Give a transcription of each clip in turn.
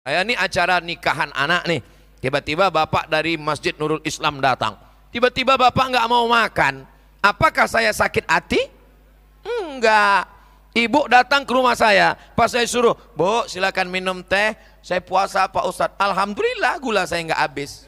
Saya ini acara nikahan anak nih. Tiba-tiba bapak dari Masjid Nurul Islam datang. Tiba-tiba bapak nggak mau makan. Apakah saya sakit hati? Enggak. Ibu datang ke rumah saya. Pas saya suruh, Bu silakan minum teh. Saya puasa Pak Ustadz. Alhamdulillah gula saya nggak habis.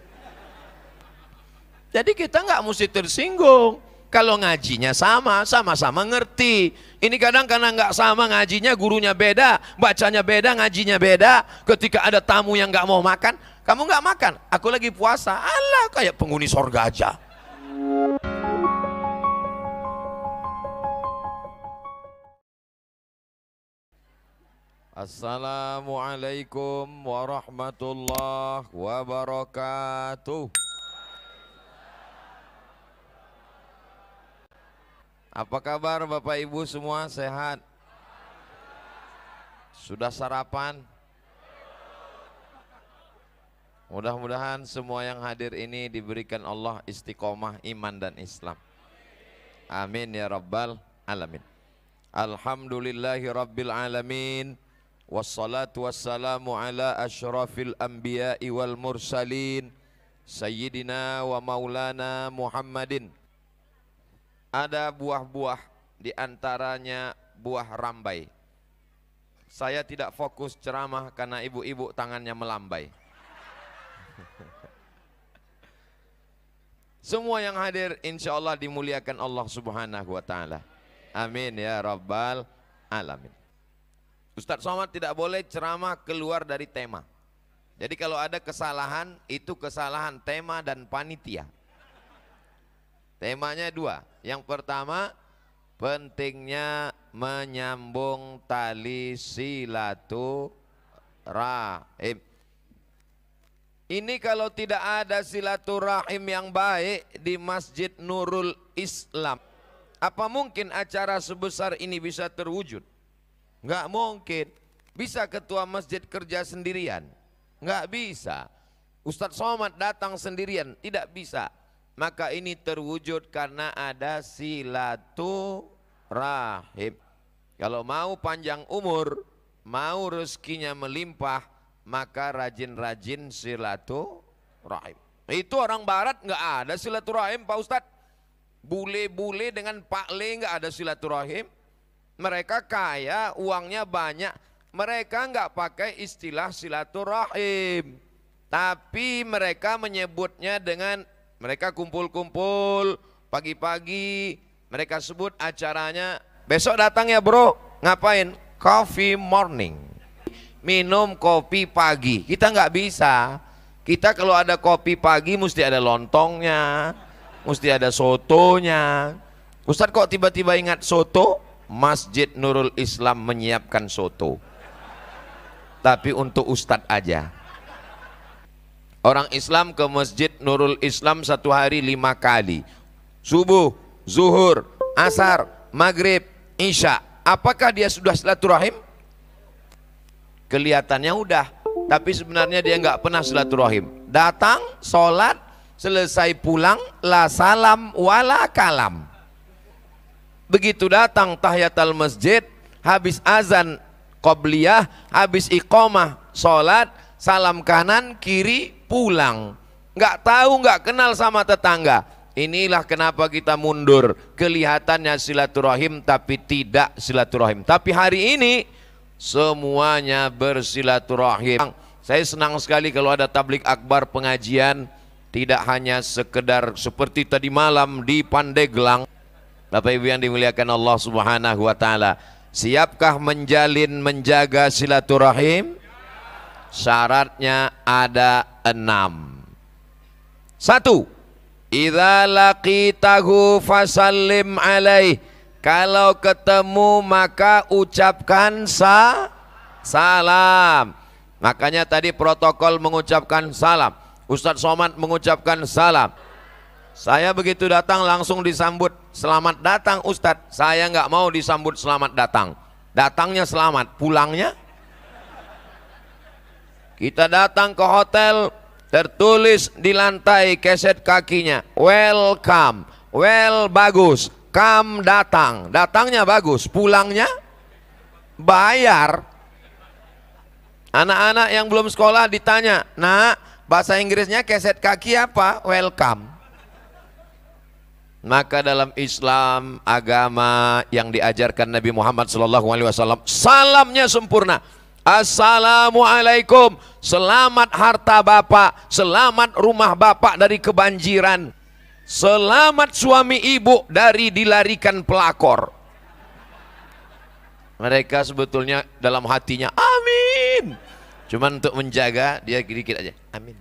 Jadi kita nggak mesti tersinggung. Kalau ngajinya sama-sama ngerti. Ini kadang karena nggak sama ngajinya, gurunya beda, bacanya beda, ngajinya beda. Ketika ada tamu yang nggak mau makan, kamu nggak makan, aku lagi puasa. Alah, kayak penghuni sorga aja. Assalamualaikum warahmatullahi wabarakatuh. Apa kabar Bapak Ibu semua, sehat? Sudah sarapan? Mudah-mudahan semua yang hadir ini diberikan Allah istiqomah iman dan Islam. Amin ya rabbal alamin. Alhamdulillahi rabbil alamin. Wassalatu wassalamu ala asyrafil anbiya'i wal mursalin, Sayyidina wa maulana Muhammadin. Ada buah-buah, diantaranya buah rambai. Saya tidak fokus ceramah karena ibu-ibu tangannya melambai. Semua yang hadir insya Allah dimuliakan Allah subhanahu wa ta'ala. Amin ya rabbal alamin. Ustadz Somad tidak boleh ceramah keluar dari tema. Jadi kalau ada kesalahan, itu kesalahan tema dan panitia. Temanya dua. Yang pertama, pentingnya menyambung tali silaturahim. Ini kalau tidak ada silaturahim yang baik di Masjid Nurul Islam, apa mungkin acara sebesar ini bisa terwujud? Enggak mungkin. Bisa ketua masjid kerja sendirian? Enggak bisa. Ustadz Somad datang sendirian? Tidak bisa. Maka ini terwujud karena ada silaturahim. Kalau mau panjang umur, mau rezekinya melimpah, maka rajin-rajin silaturahim. Itu orang barat nggak ada silaturahim Pak Ustadz. Bule-bule dengan Pak Le nggak ada silaturahim. Mereka kaya, uangnya banyak. Mereka nggak pakai istilah silaturahim. Tapi mereka menyebutnya dengan, mereka kumpul-kumpul pagi-pagi, mereka sebut acaranya, besok datang ya bro, ngapain? Coffee morning, minum kopi pagi. Kita nggak bisa. Kita kalau ada kopi pagi mesti ada lontongnya, mesti ada sotonya. Ustadz kok tiba-tiba ingat soto? Masjid Nurul Islam menyiapkan soto, tapi untuk Ustadz aja. Orang Islam ke Masjid Nurul Islam satu hari 5 kali. Subuh, zuhur, asar, maghrib, isya. Apakah dia sudah silaturahim? Kelihatannya udah, tapi sebenarnya dia nggak pernah silaturahim. Datang, sholat, selesai pulang, la salam wala kalam. Begitu datang tahiyatul masjid, habis azan qobliyah, habis iqamah, sholat, salam kanan, kiri, pulang. Nggak tahu, nggak kenal sama tetangga. Inilah kenapa kita mundur. Kelihatannya silaturahim tapi tidak silaturahim. Tapi hari ini semuanya bersilaturahim. Saya senang sekali kalau ada tablik akbar pengajian, tidak hanya sekedar seperti tadi malam di Pandeglang. Bapak Ibu yang dimuliakan Allah subhanahu wa ta'ala, siapkah menjaga silaturahim? Syaratnya ada 6. 1. Idza laqitahu fasallim alaih. Kalau ketemu maka ucapkan salam. Makanya tadi protokol mengucapkan salam. Ustadz Somad mengucapkan salam. Saya begitu datang langsung disambut, selamat datang Ustadz. Saya nggak mau disambut selamat datang. Datangnya selamat, pulangnya. Kita datang ke hotel, tertulis di lantai keset kakinya, welcome, well bagus, come datang, datangnya bagus, pulangnya bayar. Anak-anak yang belum sekolah ditanya, "Nak, bahasa Inggrisnya keset kaki apa?" Welcome. Maka dalam Islam, agama yang diajarkan Nabi Muhammad SAW, salamnya sempurna. Assalamualaikum, selamat harta bapak, selamat rumah bapak dari kebanjiran, selamat suami ibu dari dilarikan pelakor. Mereka sebetulnya dalam hatinya amin, cuman untuk menjaga dia dikit aja amin.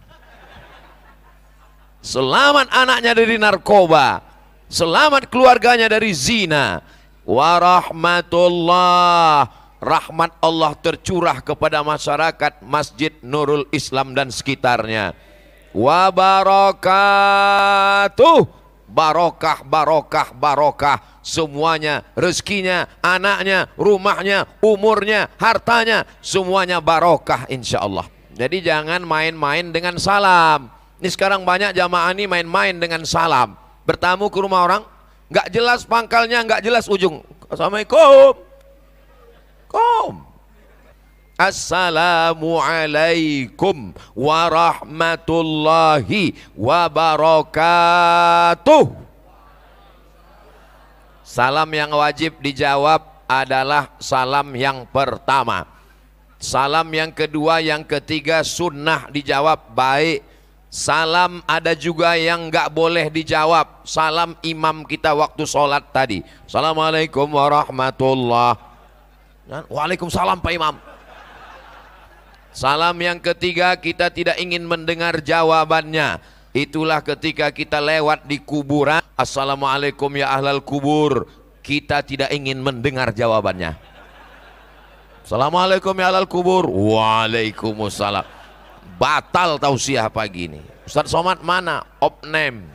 Selamat anaknya dari narkoba, selamat keluarganya dari zina. Warahmatullah, rahmat Allah tercurah kepada masyarakat Masjid Nurul Islam dan sekitarnya. Wabarakatuh, barokah, barokah, barokah. Semuanya, rezekinya, anaknya, rumahnya, umurnya, hartanya, semuanya barokah insya Allah. Jadi jangan main-main dengan salam. Ini sekarang banyak jamaah ini main-main dengan salam. Bertamu ke rumah orang, nggak jelas pangkalnya, nggak jelas ujung. Assalamualaikum. Assalamualaikum warahmatullahi wabarakatuh. Salam yang wajib dijawab adalah salam yang pertama. Salam yang kedua, yang ketiga sunnah dijawab baik. Salam ada juga yang nggak boleh dijawab. Salam imam kita waktu sholat tadi. Assalamualaikum warahmatullahi. Waalaikumsalam Pak Imam. Salam yang ketiga kita tidak ingin mendengar jawabannya. Itulah ketika kita lewat di kuburan. Assalamualaikum ya ahlal kubur. Kita tidak ingin mendengar jawabannya. Assalamualaikum ya ahlal kubur. Waalaikumsalam. Batal tausiah pagi ini. Ustaz Somad mana? Opname.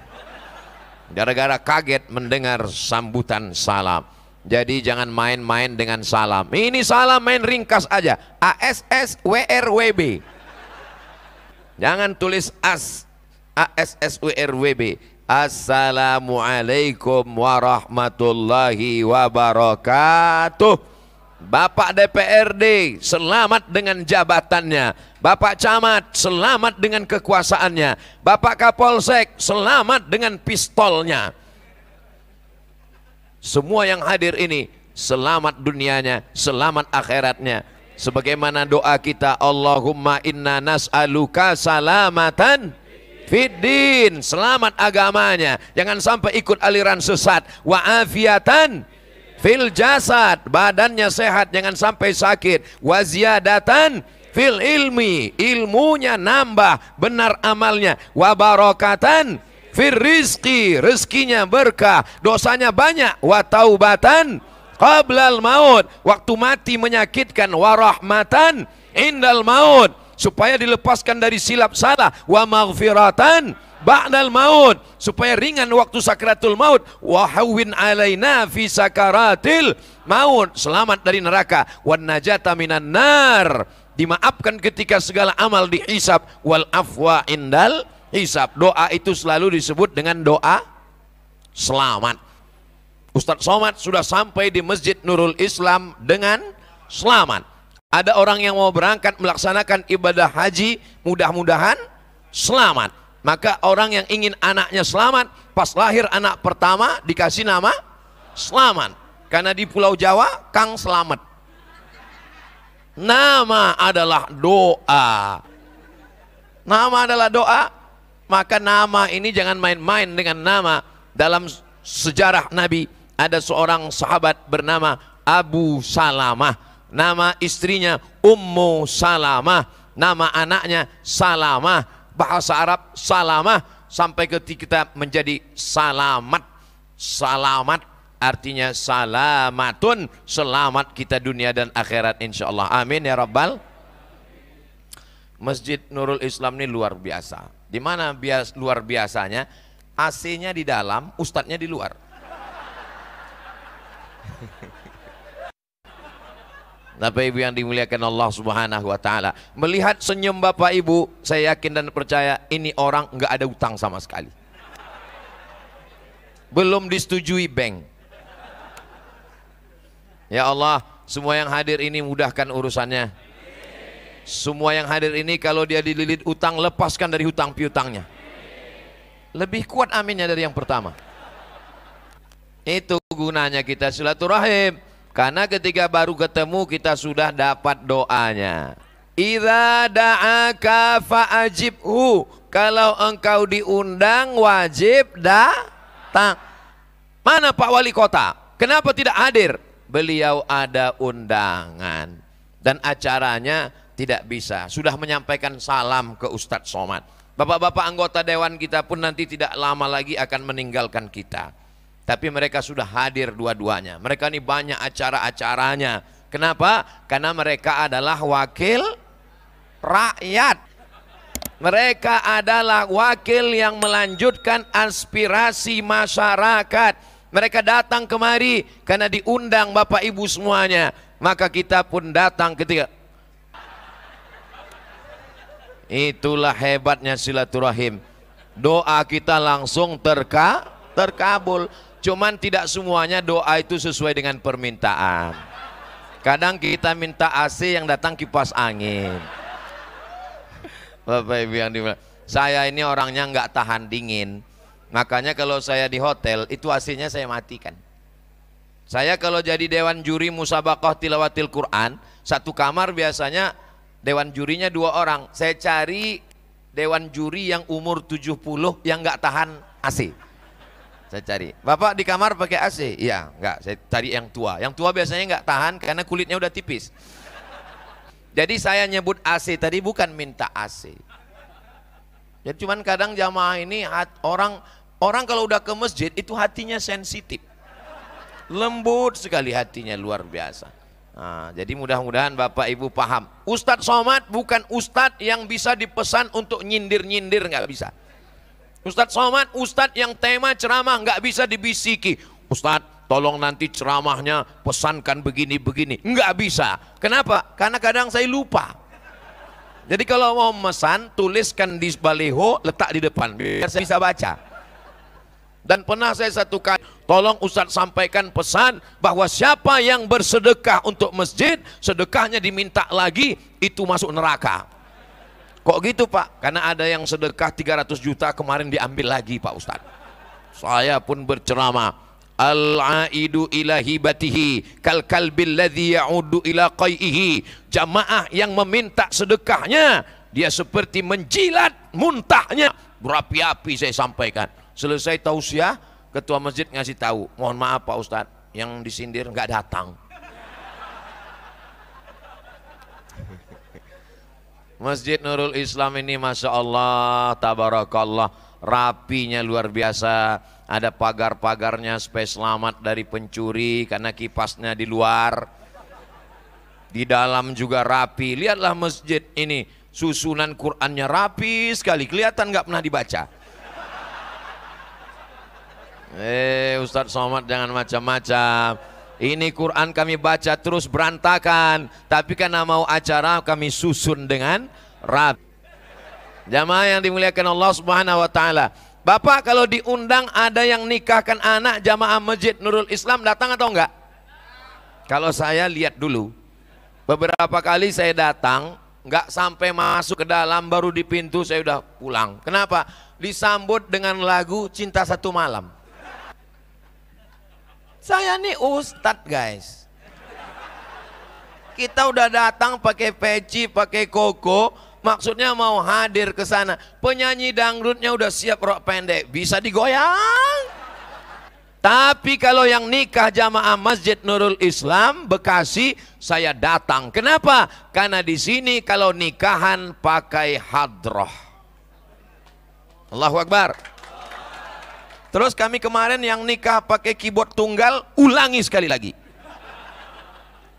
Gara-gara kaget mendengar sambutan salam. Jadi jangan main-main dengan salam. Ini salam main ringkas aja. ASS WRWB. Jangan tulis ASS WRWB. Assalamualaikum warahmatullahi wabarakatuh. Bapak DPRD selamat dengan jabatannya. Bapak Camat selamat dengan kekuasaannya. Bapak Kapolsek selamat dengan pistolnya. Semua yang hadir ini selamat dunianya, selamat akhiratnya. Sebagaimana doa kita, Allahumma inna nas'aluka salamatan fiddin, selamat agamanya, jangan sampai ikut aliran sesat. Wa afiatan fil jasad, badannya sehat, jangan sampai sakit. Wa ziyadatan fil ilmi, ilmunya nambah, benar amalnya. Wa barakatan fir rizki, rezekinya berkah, dosanya banyak. Wa taubatan qablal maut, waktu mati menyakitkan. Wa rahmatan indal maut, supaya dilepaskan dari silap salah. Wa maghfiratan ba'dal maut, supaya ringan waktu sakratul maut. Wa hawwin alaina fi sakaratil maut, selamat dari neraka. Wan najata minan nar, dimaafkan ketika segala amal dihisab. Wal afwa indal hisab. Doa itu selalu disebut dengan doa selamat. Ustaz Somad sudah sampai di Masjid Nurul Islam dengan selamat. Ada orang yang mau berangkat melaksanakan ibadah haji, mudah-mudahan selamat. Maka orang yang ingin anaknya selamat, pas lahir anak pertama dikasih nama Selamat. Karena di Pulau Jawa Kang Selamat. Nama adalah doa. Nama adalah doa. Maka nama ini jangan main-main dengan nama. Dalam sejarah Nabi ada seorang sahabat bernama Abu Salamah. Nama istrinya Ummu Salamah. Nama anaknya Salamah. Bahasa Arab Salamah. Sampai ketika menjadi Salamat. Salamat artinya salamatun, selamat kita dunia dan akhirat insyaallah. Amin ya rabbal. Masjid Nurul Islam ini luar biasa. Di mana luar biasanya? AC-nya di dalam, ustadznya di luar. Bapak Ibu yang dimuliakan Allah Subhanahu wa taala, melihat senyum Bapak Ibu, saya yakin dan percaya ini orang nggak ada utang sama sekali. Belum disetujui bank. Ya Allah, semua yang hadir ini mudahkan urusannya. Semua yang hadir ini kalau dia dililit utang, lepaskan dari hutang piutangnya. Lebih kuat aminnya dari yang pertama. Itu gunanya kita silaturahim. Karena ketika baru ketemu kita sudah dapat doanya. Idza da'aka fa'ajibhu. Kalau engkau diundang wajib datang. Mana Pak Wali Kota? Kenapa tidak hadir? Beliau ada undangan. Dan acaranya tidak bisa. Sudah menyampaikan salam ke Ustadz Somad. Bapak-bapak anggota dewan kita pun nanti tidak lama lagi akan meninggalkan kita. Tapi mereka sudah hadir dua-duanya. Mereka ini banyak acara-acaranya. Kenapa? Karena mereka adalah wakil rakyat. Mereka adalah wakil yang melanjutkan aspirasi masyarakat. Mereka datang kemari karena diundang Bapak Ibu semuanya. Maka kita pun datang ketika. Itulah hebatnya silaturahim. Doa kita langsung terkabul. Cuman tidak semuanya doa itu sesuai dengan permintaan. Kadang kita minta AC, yang datang kipas angin. Bapak Ibu yang dimulai, saya ini orangnya nggak tahan dingin. Makanya kalau saya di hotel itu AC-nya saya matikan. Saya kalau jadi dewan juri musabaqah tilawatil Quran, satu kamar biasanya dewan jurinya 2 orang. Saya cari dewan juri yang umur 70 yang nggak tahan AC. Saya cari. Bapak di kamar pakai AC? Iya, enggak. Saya cari yang tua. Yang tua biasanya nggak tahan karena kulitnya udah tipis. Jadi saya nyebut AC tadi bukan minta AC. Jadi cuman kadang jamaah ini orang kalau udah ke masjid itu hatinya sensitif. Lembut sekali hatinya, luar biasa. Nah, jadi mudah-mudahan Bapak Ibu paham. Ustadz Somad bukan ustadz yang bisa dipesan untuk nyindir-nyindir, nggak bisa. Ustadz Somad ustadz yang tema ceramah nggak bisa dibisiki. Ustadz tolong nanti ceramahnya pesankan begini-begini. Nggak bisa. Kenapa? Karena kadang saya lupa. Jadi kalau mau memesan, tuliskan di baliho, letak di depan biar saya bisa baca. Dan pernah saya satu kali, tolong Ustadz sampaikan pesan bahwa siapa yang bersedekah untuk masjid, sedekahnya diminta lagi, itu masuk neraka. Kok gitu Pak? Karena ada yang sedekah 300 juta kemarin diambil lagi Pak Ustadz. Saya pun berceramah, al-aidu ila hibatihi kal kalbil ladzi ya'udu ila qaihi. Jamaah yang meminta sedekahnya, dia seperti menjilat muntahnya. Berapi-api saya sampaikan. Selesai tausiah, ketua masjid ngasih tahu, mohon maaf Pak Ustadz, yang disindir nggak datang. Masjid Nurul Islam ini Masya Allah, tabarakallah, rapinya luar biasa. Ada pagar-pagarnya supaya selamat dari pencuri karena kipasnya di luar. Di dalam juga rapi. Lihatlah masjid ini, susunan Qur'annya rapi sekali, kelihatan nggak pernah dibaca. Ustadz Somad jangan macam-macam. Ini Quran kami baca terus berantakan, tapi karena mau acara kami susun dengan rapi. Jamaah yang dimuliakan Allah Subhanahu wa taala. Bapak kalau diundang ada yang nikahkan anak jamaah Masjid Nurul Islam, datang atau enggak? Kalau saya lihat dulu. Beberapa kali saya datang, enggak sampai masuk ke dalam, baru di pintu saya udah pulang. Kenapa? Disambut dengan lagu Cinta Satu Malam. Saya nih ustadz guys. Kita udah datang pakai peci, pakai koko, maksudnya mau hadir ke sana. Penyanyi dangdutnya udah siap rok pendek, bisa digoyang. Tapi kalau yang nikah jamaah Masjid Nurul Islam Bekasi, saya datang. Kenapa? Karena di sini kalau nikahan pakai hadroh. Allahu Akbar. Terus kami kemarin yang nikah pakai keyboard tunggal, ulangi sekali lagi.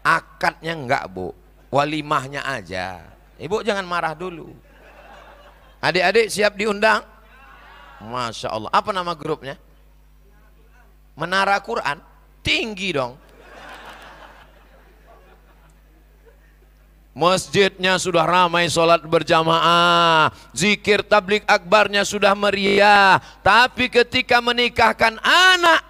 Akadnya enggak Bu, walimahnya aja. Ibu jangan marah dulu. Adik-adik siap diundang? Masya Allah. Apa nama grupnya? Menara Quran. Tinggi dong. Masjidnya sudah ramai, sholat berjamaah, zikir tablik akbarnya sudah meriah. Tapi ketika menikahkan anak,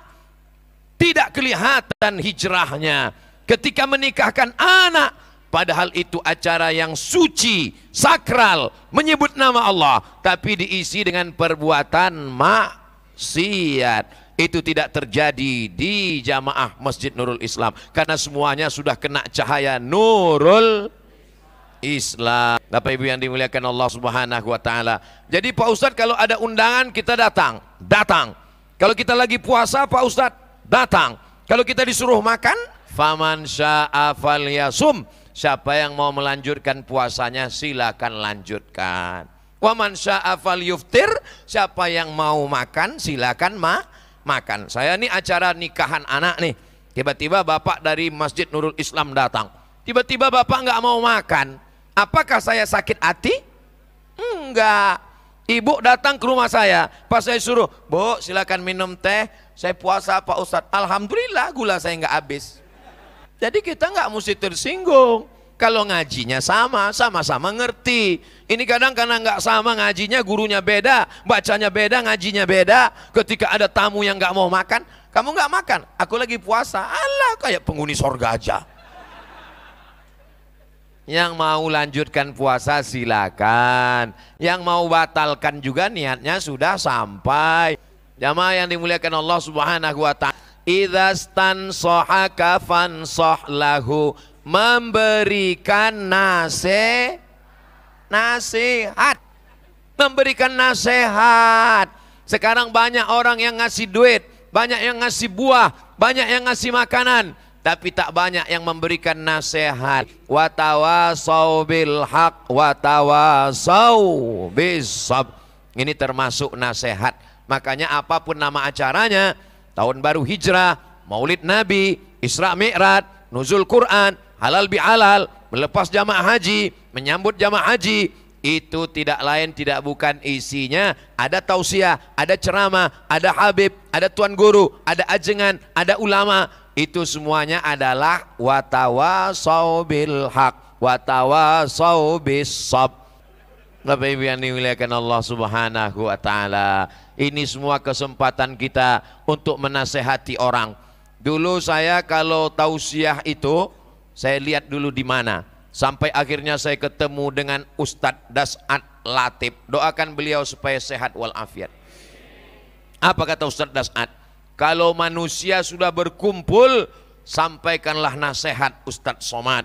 tidak kelihatan hijrahnya. Ketika menikahkan anak, Padahal itu acara yang suci, sakral, menyebut nama Allah, tapi diisi dengan perbuatan maksiat. Itu tidak terjadi di jamaah Masjid Nurul Islam, karena semuanya sudah kena cahaya Nurul Islam. Bapak Ibu yang dimuliakan Allah Subhanahu wa taala. Jadi Pak Ustadz, kalau ada undangan kita datang. Kalau kita lagi puasa Pak Ustadz, datang. Kalau kita disuruh makan, faman syaa falyasum. Siapa yang mau melanjutkan puasanya silakan lanjutkan. Wa man syaa falyuftir. Siapa yang mau makan silakan makan. Saya ini acara nikahan anak nih. Tiba-tiba bapak dari Masjid Nurul Islam datang. Tiba-tiba bapak nggak mau makan. Apakah saya sakit hati? Enggak. Ibu datang ke rumah saya. Pas saya suruh, Bu silakan minum teh. Saya puasa Pak Ustadz. Alhamdulillah gula saya nggak habis. Jadi kita nggak mesti tersinggung. Kalau ngajinya sama-sama ngerti. Ini kadang karena nggak sama ngajinya, gurunya beda, bacanya beda, ngajinya beda. Ketika ada tamu yang nggak mau makan, kamu nggak makan, aku lagi puasa. Alah, kayak penghuni sorga aja. Yang mau lanjutkan puasa silakan. Yang mau batalkan juga niatnya sudah sampai. Jamaah yang dimuliakan Allah Subhanahu wa taala. Idza stansahaka fansah lahu, memberikan nasihat. Memberikan nasihat. Sekarang banyak orang yang ngasih duit, banyak yang ngasih buah, banyak yang ngasih makanan, tapi tak banyak yang memberikan nasihat. Wa tawasau bil haq wa tawasau bis sabr. Ini termasuk nasihat. Makanya apapun nama acaranya, tahun baru hijrah, maulid nabi, Isra Mi'raj, nuzul Quran, halal bihalal, melepas jamaah haji, menyambut jamaah haji, itu tidak lain tidak bukan isinya ada tausiah, ada ceramah, ada habib, ada tuan guru, ada ajengan, ada ulama. Itu semuanya adalah watawasau bil haq watawasau bis sabr. Bapak Ibu yang dimuliakan Allah Subhanahu wa taala, ini semua kesempatan kita untuk menasehati orang. Dulu saya kalau tausiah itu saya lihat dulu di mana, sampai akhirnya saya ketemu dengan Ustadz Das'ad Latif. Doakan beliau supaya sehat walafiat. Apa kata Ustadz Das'ad? Kalau manusia sudah berkumpul, sampaikanlah nasihat Ustadz Somad,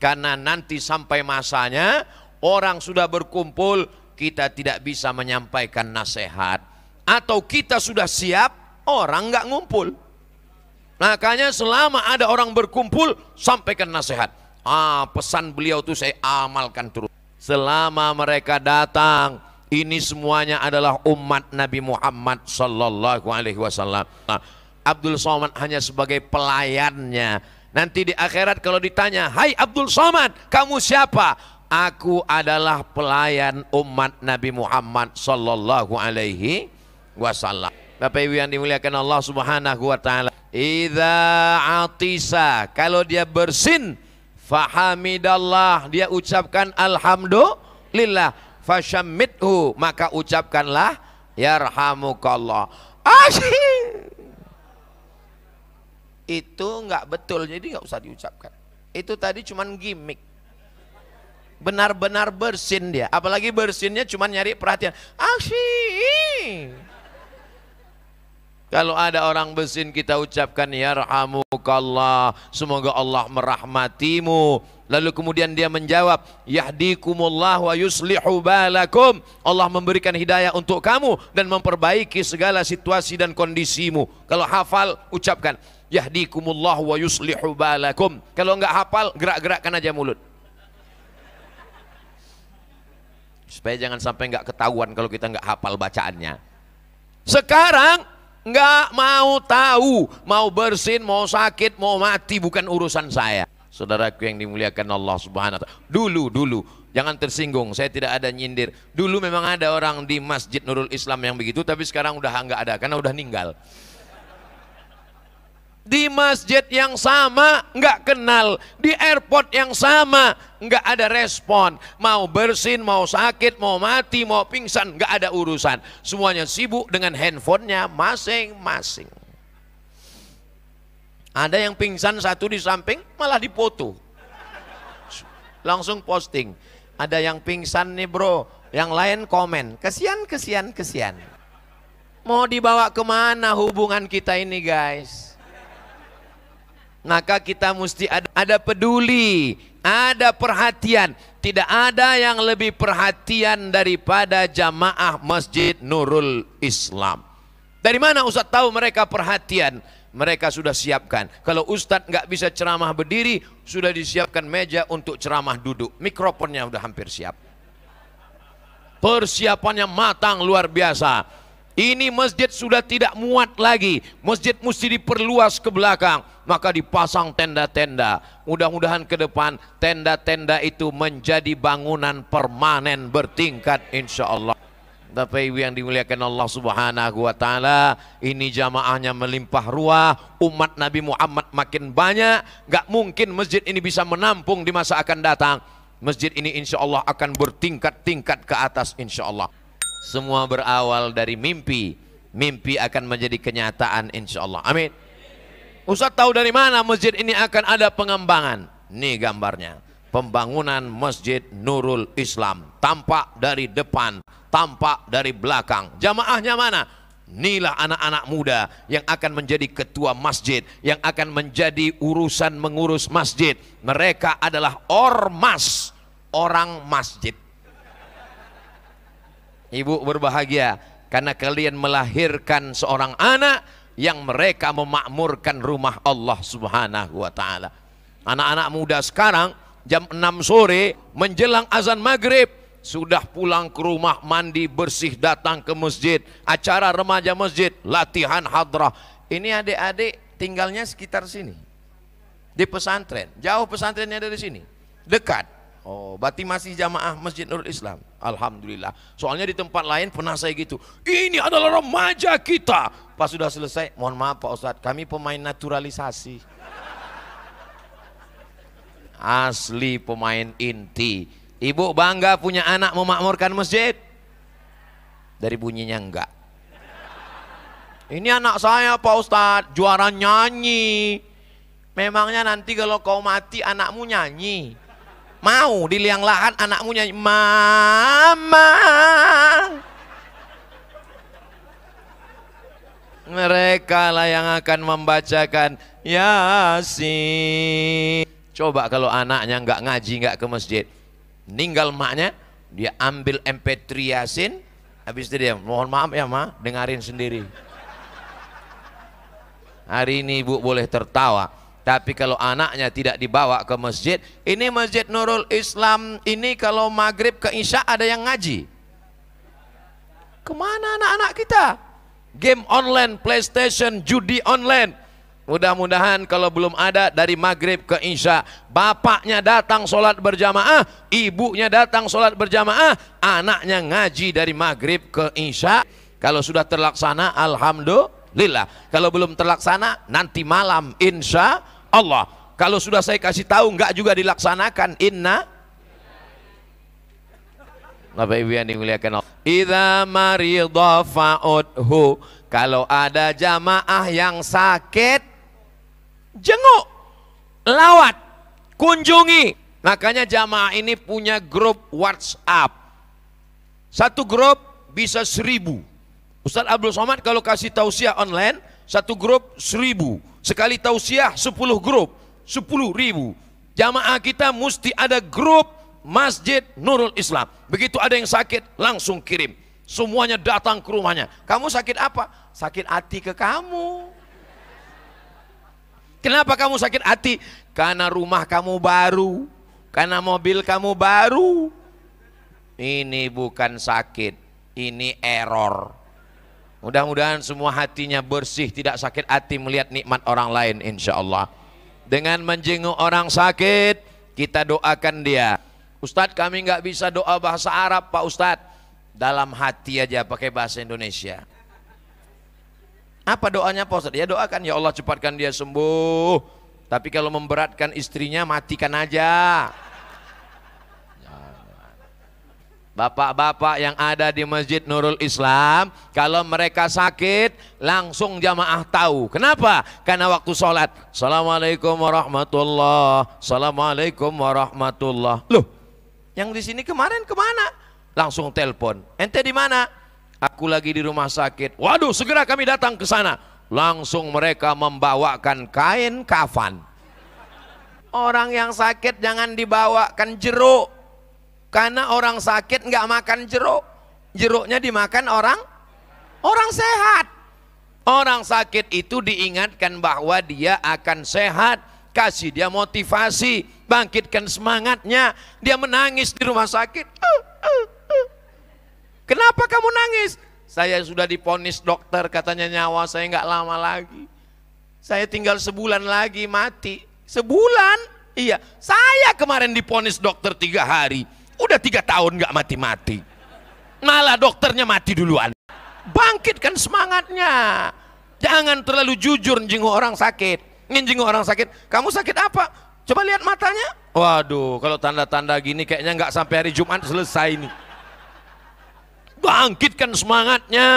karena nanti sampai masanya orang sudah berkumpul, kita tidak bisa menyampaikan nasihat. Atau kita sudah siap, orang nggak ngumpul. Makanya selama ada orang berkumpul, sampaikan nasihat. Pesan beliau itu saya amalkan terus. Selama mereka datang, ini semuanya adalah umat Nabi Muhammad sallallahu alaihi wasallam. Abdul Somad hanya sebagai pelayannya. Nanti di akhirat kalau ditanya, "Hai Abdul Somad, kamu siapa?" Aku adalah pelayan umat Nabi Muhammad sallallahu alaihi wasallam. Bapak Ibu yang dimuliakan Allah Subhanahu wa taala, idza atisa, kalau dia bersin, fahamidallah, dia ucapkan alhamdulillah, fashammithu, maka ucapkanlah yarhamukallah. Itu enggak betul, jadi enggak usah diucapkan. Itu tadi cuman gimmick. Benar-benar bersin dia, apalagi bersinnya cuma nyari perhatian. Kalau ada orang bersin kita ucapkan yarhamukallah, semoga Allah merahmatimu. Lalu kemudian dia menjawab yahdikumullah wa yuslihu balakum, Allah memberikan hidayah untuk kamu dan memperbaiki segala situasi dan kondisimu. Kalau hafal ucapkan yahdikumullah wa yuslihu balakum. Kalau enggak hafal gerak-gerakkan aja mulut, supaya jangan sampai nggak ketahuan kalau kita nggak hafal bacaannya. Sekarang nggak mau tahu, mau bersin, mau sakit, mau mati, bukan urusan saya. Saudaraku yang dimuliakan Allah Subhanahu wa taala, dulu jangan tersinggung, saya tidak ada nyindir. Dulu memang ada orang di Masjid Nurul Islam yang begitu, tapi sekarang udah nggak ada karena udah meninggal. Di masjid yang sama nggak kenal, di airport yang sama nggak ada respon. Mau bersin, mau sakit, mau mati, mau pingsan, nggak ada urusan. Semuanya sibuk dengan handphonenya masing-masing. Ada yang pingsan satu di samping malah dipoto. langsung posting. Ada yang pingsan nih bro, yang lain komen, kesian, kesian, kesian. Mau dibawa kemana hubungan kita ini guys? Maka kita mesti ada peduli, ada perhatian. Tidak ada yang lebih perhatian daripada jamaah Masjid Nurul Islam. Dari mana Ustadz tahu mereka perhatian? Mereka sudah siapkan. Kalau Ustadz nggak bisa ceramah berdiri, sudah disiapkan meja untuk ceramah duduk. Mikrofonnya udah hampir siap. Persiapannya matang luar biasa. Ini masjid sudah tidak muat lagi. Masjid mesti diperluas ke belakang. Maka dipasang tenda-tenda. Mudah-mudahan ke depan tenda-tenda itu menjadi bangunan permanen bertingkat insya Allah. Bapak Ibu yang dimuliakan Allah Subhanahu wa taala, ini jamaahnya melimpah ruah, umat Nabi Muhammad makin banyak, gak mungkin masjid ini bisa menampung di masa akan datang. Masjid ini insya Allah akan bertingkat-tingkat ke atas insya Allah. Semua berawal dari mimpi, mimpi akan menjadi kenyataan insya Allah. Amin. Ustaz tahu dari mana masjid ini akan ada pengembangan? Nih gambarnya, pembangunan Masjid Nurul Islam, tampak dari depan, tampak dari belakang. Jamaahnya mana? Inilah anak-anak muda yang akan menjadi ketua masjid, yang akan menjadi urusan mengurus masjid. Mereka adalah ormas, orang masjid. Ibu berbahagia karena kalian melahirkan seorang anak yang mereka memakmurkan rumah Allah Subhanahu wa taala. Anak-anak muda sekarang jam 6 sore menjelang azan maghrib sudah pulang ke rumah, mandi bersih, datang ke masjid, acara remaja masjid, latihan hadrah. Ini adik-adik tinggalnya sekitar sini, di pesantren. Jauh pesantrennya dari sini? Dekat. Oh, berarti masih jamaah Masjid Nurul Islam. Alhamdulillah. Soalnya di tempat lain pernah saya gitu, ini adalah remaja kita. Pas sudah selesai, mohon maaf Pak Ustadz, kami pemain naturalisasi. Asli pemain inti. Ibu bangga punya anak memakmurkan masjid? Dari bunyinya enggak. Ini anak saya Pak Ustadz, juara nyanyi. Memangnya nanti kalau kau mati anakmu nyanyi? Mau di liang lahat anakmu nyanyi, mama. Mereka lah yang akan membacakan Yasin. Coba kalau anaknya nggak ngaji, nggak ke masjid, ninggal maknya, dia ambil MP3 Yasin, habis itu dia, mohon maaf ya ma, dengarin sendiri. Hari ini ibu boleh tertawa, tapi kalau anaknya tidak dibawa ke masjid, ini Masjid Nurul Islam ini kalau maghrib ke isya ada yang ngaji. Kemana anak-anak kita? Game online, PlayStation, judi online. Mudah-mudahan kalau belum ada dari maghrib ke isya, bapaknya datang sholat berjamaah, ibunya datang sholat berjamaah, anaknya ngaji dari maghrib ke isya. Kalau sudah terlaksana, alhamdulillah. Kalau belum terlaksana, nanti malam insya Allah. Kalau sudah saya kasih tahu nggak juga dilaksanakan, inna. Bapak Ibu yang dimuliakan Allah, idza maridha fa'udhu. Kalau ada jamaah yang sakit, jenguk, lawat, kunjungi. Makanya jamaah ini punya grup WhatsApp. Satu grup bisa 1000. Ustaz Abdul Somad kalau kasih tausiah online, satu grup 1000. Sekali tausiah 10 grup, 10.000. Jamaah kita mesti ada grup Masjid Nurul Islam. Begitu ada yang sakit, langsung kirim. Semuanya datang ke rumahnya. Kamu sakit apa? Sakit hati ke kamu. Kenapa kamu sakit hati? Karena rumah kamu baru, karena mobil kamu baru. Ini bukan sakit, ini error. Mudah-mudahan semua hatinya bersih, tidak sakit hati melihat nikmat orang lain insya Allah. Dengan menjenguk orang sakit, kita doakan dia. Ustadz kami nggak bisa doa bahasa Arab Pak Ustadz. Dalam hati aja pakai bahasa Indonesia. Apa doanya Pak Ustadz? Ya doakan, ya Allah cepatkan dia sembuh. Tapi kalau memberatkan istrinya, matikan aja. Bapak-bapak yang ada di Masjid Nurul Islam, kalau mereka sakit langsung jamaah tahu. Kenapa? Karena waktu sholat, Assalamualaikum warahmatullah, Assalamualaikum warahmatullah. Loh, yang di sini kemarin kemana? Langsung telepon. Ente di mana? Aku lagi di rumah sakit. Waduh, segera kami datang ke sana. Langsung mereka membawakan kain kafan. Orang yang sakit jangan dibawakan jeruk. Karena orang sakit nggak makan jeruk, jeruknya dimakan orang sehat. Orang sakit itu diingatkan bahwa dia akan sehat, kasih dia motivasi, bangkitkan semangatnya. Dia menangis di rumah sakit. Kenapa kamu nangis? Saya sudah diponis dokter, katanya nyawa saya nggak lama lagi. Saya tinggal sebulan lagi mati. Sebulan? Iya. Saya kemarin diponis dokter 3 hari. Udah 3 tahun nggak mati-mati, malah dokternya mati duluan. Bangkitkan semangatnya, jangan terlalu jujur jenguk orang sakit. Jenguk orang sakit, kamu sakit apa? Coba lihat matanya. Waduh, kalau tanda-tanda gini kayaknya nggak sampai hari Jumat selesai ini. Bangkitkan semangatnya.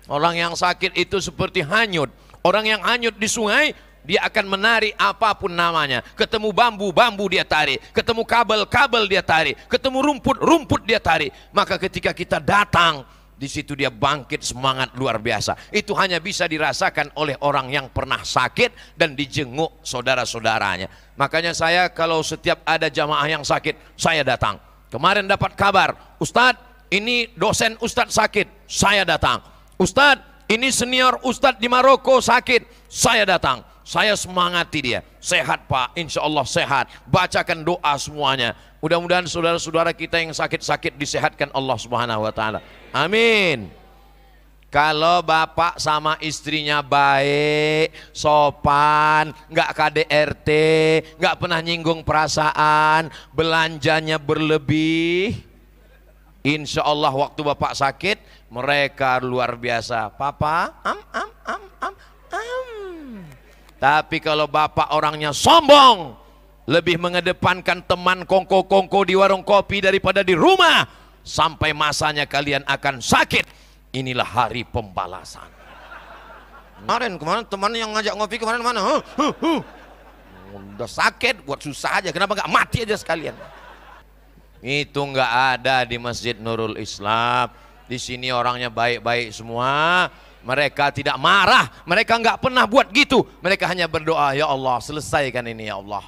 Orang yang sakit itu seperti hanyut. Orang yang hanyut di sungai, dia akan menarik apapun namanya. Ketemu bambu, bambu dia tarik. Ketemu kabel, kabel dia tarik. Ketemu rumput, rumput dia tarik. Maka ketika kita datang, di situ dia bangkit semangat luar biasa. Itu hanya bisa dirasakan oleh orang yang pernah sakit dan dijenguk saudara-saudaranya. Makanya saya kalau setiap ada jamaah yang sakit, saya datang. Kemarin dapat kabar, Ustadz, ini dosen Ustadz sakit, saya datang. Ustadz, ini senior Ustadz di Maroko sakit, saya datang. Saya semangati dia, sehat Pak, insya Allah sehat. Bacakan doa semuanya. Mudah-mudahan saudara-saudara kita yang sakit-sakit disehatkan Allah Subhanahu Wa Taala. Amin. Kalau bapak sama istrinya baik, sopan, nggak KDRT, nggak pernah nyinggung perasaan, belanjanya berlebih, insya Allah waktu bapak sakit mereka luar biasa. Papa, Tapi kalau bapak orangnya sombong, lebih mengedepankan teman kongko-kongko di warung kopi daripada di rumah, sampai masanya kalian akan sakit. Inilah hari pembalasan. Kemarin teman yang ngajak ngopi kemarin mana? Udah sakit, buat susah aja. Kenapa nggak mati aja sekalian? Itu nggak ada di Masjid Nurul Islam. Di sini orangnya baik-baik semua. Mereka tidak marah, mereka nggak pernah buat gitu. Mereka hanya berdoa, ya Allah selesaikan ini ya Allah.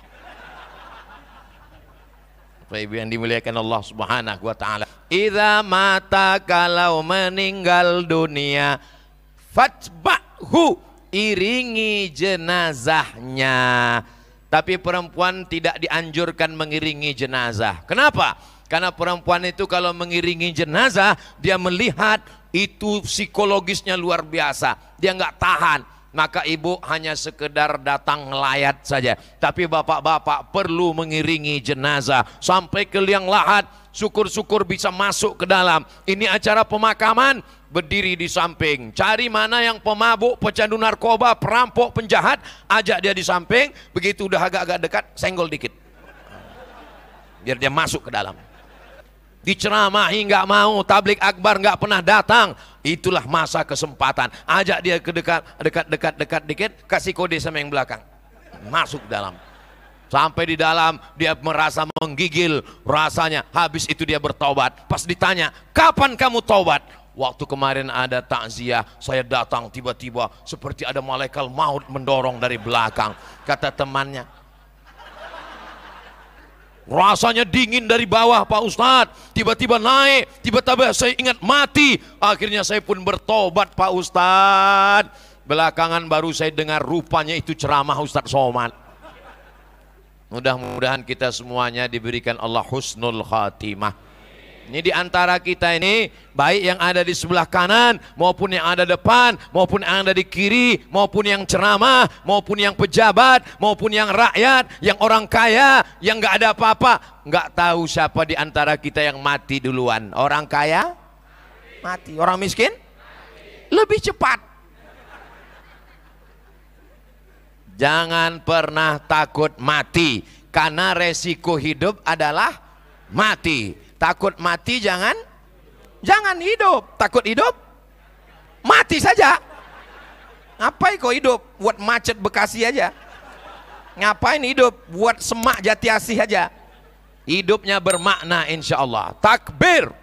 Bapak Ibu yang dimuliakan Allah Subhanahu Wa Taala. Idza mata, kalau meninggal dunia, fatba'hu, iringi jenazahnya. Tapi perempuan tidak dianjurkan mengiringi jenazah. Kenapa? Karena perempuan itu kalau mengiringi jenazah, dia melihat itu psikologisnya luar biasa, dia nggak tahan. Maka ibu hanya sekedar datang ngelayat saja. Tapi bapak-bapak perlu mengiringi jenazah sampai ke liang lahat. Syukur-syukur bisa masuk ke dalam. Ini acara pemakaman, berdiri di samping. Cari mana yang pemabuk, pecandu narkoba, perampok, penjahat, ajak dia di samping. Begitu udah agak-agak dekat, senggol dikit, biar dia masuk ke dalam. Diceramahi nggak mau, tablik akbar nggak pernah datang, itulah masa kesempatan. Ajak dia ke dekat dikit, kasih kode sama yang belakang, masuk dalam. Sampai di dalam dia merasa menggigil rasanya. Habis itu dia bertaubat. Pas ditanya, kapan kamu taubat? Waktu kemarin ada takziah, saya datang tiba-tiba seperti ada malaikat maut mendorong dari belakang. Kata temannya, rasanya dingin dari bawah Pak Ustadz, tiba-tiba naik, tiba-tiba saya ingat mati. Akhirnya saya pun bertobat Pak Ustadz. Belakangan baru saya dengar rupanya itu ceramah Ustadz Somad. Mudah-mudahan kita semuanya diberikan Allah husnul khatimah. Ini diantara kita ini, baik yang ada di sebelah kanan maupun yang ada depan, maupun yang ada di kiri, maupun yang ceramah, maupun yang pejabat, maupun yang rakyat, yang orang kaya, yang nggak ada apa-apa. Nggak tahu siapa di antara kita yang mati duluan. Orang kaya mati, orang miskin lebih cepat. Jangan pernah takut mati, karena resiko hidup adalah mati. Takut mati jangan hidup. Takut hidup mati saja. Ngapain kau hidup buat macet Bekasi aja? Ngapain hidup buat semak Jati Asih aja? Hidupnya bermakna insya Allah. Takbir.